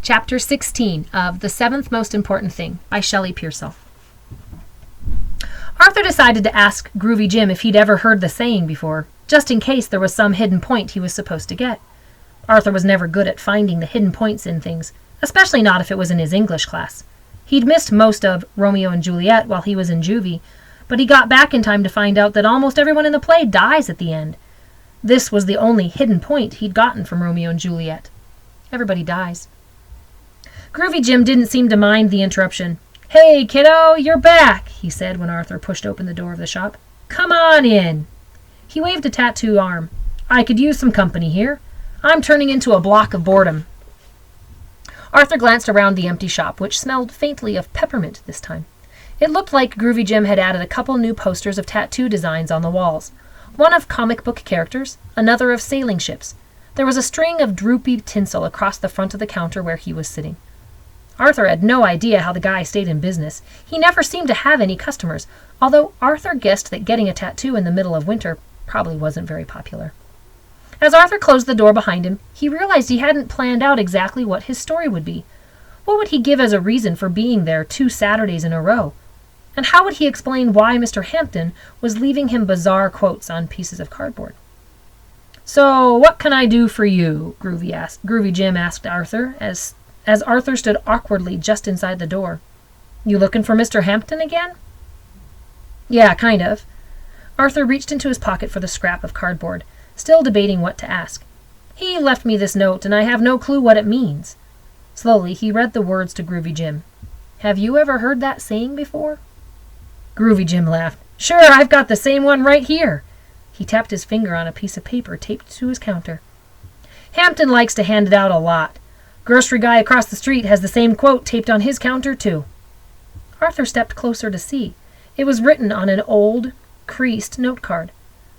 Chapter 16 of The Seventh Most Important Thing by Shelley Pearsall. Arthur decided to ask Groovy Jim if he'd ever heard the saying before, just in case there was some hidden point he was supposed to get. Arthur was never good at finding the hidden points in things, especially not if it was in his English class. He'd missed most of Romeo and Juliet while he was in juvie, but he got back in time to find out that almost everyone in the play dies at the end. This was the only hidden point he'd gotten from Romeo and Juliet. Everybody dies. Groovy Jim didn't seem to mind the interruption. "Hey, kiddo, you're back," he said when Arthur pushed open the door of the shop. "Come on in." He waved a tattoo arm. "I could use some company here. I'm turning into a block of boredom." Arthur glanced around the empty shop, which smelled faintly of peppermint this time. It looked like Groovy Jim had added a couple new posters of tattoo designs on the walls. One of comic book characters, another of sailing ships. There was a string of droopy tinsel across the front of the counter where he was sitting. Arthur had no idea how the guy stayed in business. He never seemed to have any customers, although Arthur guessed that getting a tattoo in the middle of winter probably wasn't very popular. As Arthur closed the door behind him, he realized he hadn't planned out exactly what his story would be. What would he give as a reason for being there 2 Saturdays in a row? And how would he explain why Mr. Hampton was leaving him bizarre quotes on pieces of cardboard? "So, what can I do for you?" Groovy Jim asked Arthur, as Arthur stood awkwardly just inside the door. "You looking for Mr. Hampton again?" "Yeah, kind of." Arthur reached into his pocket for the scrap of cardboard, still debating what to ask. "He left me this note, and I have no clue what it means." Slowly, he read the words to Groovy Jim. "Have you ever heard that saying before?" Groovy Jim laughed. "Sure, I've got the same one right here." He tapped his finger on a piece of paper taped to his counter. "Hampton likes to hand it out a lot. Grocery guy across the street has the same quote taped on his counter, too." Arthur stepped closer to see. It was written on an old, creased note card.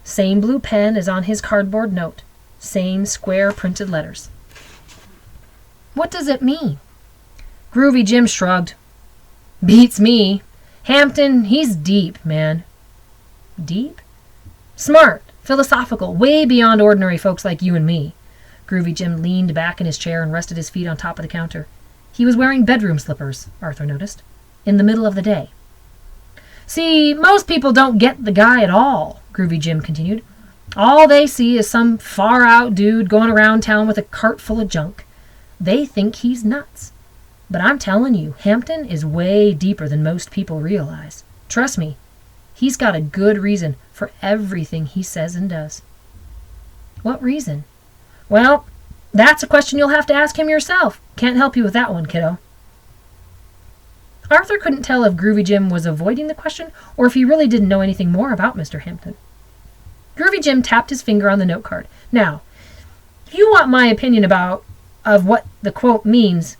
Same blue pen as on his cardboard note. Same square printed letters. "What does it mean?" Groovy Jim shrugged. "Beats me. Hampton, he's deep, man." "Deep?" "Smart, philosophical, way beyond ordinary folks like you and me." Groovy Jim leaned back in his chair and rested his feet on top of the counter. He was wearing bedroom slippers, Arthur noticed, in the middle of the day. "See, most people don't get the guy at all," Groovy Jim continued. "All they see is some far-out dude going around town with a cart full of junk. They think he's nuts. But I'm telling you, Hampton is way deeper than most people realize. Trust me, he's got a good reason for everything he says and does." "What reason?" "Well, that's a question you'll have to ask him yourself. Can't help you with that one, kiddo." Arthur couldn't tell if Groovy Jim was avoiding the question or if he really didn't know anything more about Mr. Hampton. Groovy Jim tapped his finger on the note card. "Now, if you want my opinion of what the quote means,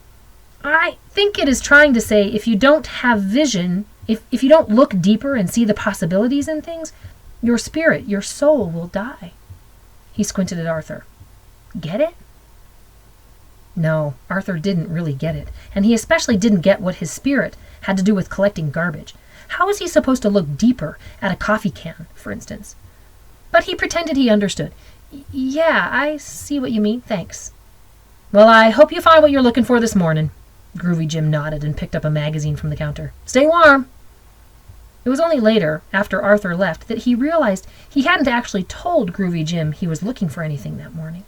I think it is trying to say if you don't have vision, if you don't look deeper and see the possibilities in things, your spirit, your soul will die." He squinted at Arthur. "Get it?" No, Arthur didn't really get it, and he especially didn't get what his spirit had to do with collecting garbage. How was he supposed to look deeper at a coffee can, for instance? But he pretended he understood. "Yeah, I see what you mean, thanks." "Well, I hope you find what you're looking for this morning." Groovy Jim nodded and picked up a magazine from the counter. "Stay warm." It was only later, after Arthur left, that he realized he hadn't actually told Groovy Jim he was looking for anything that morning.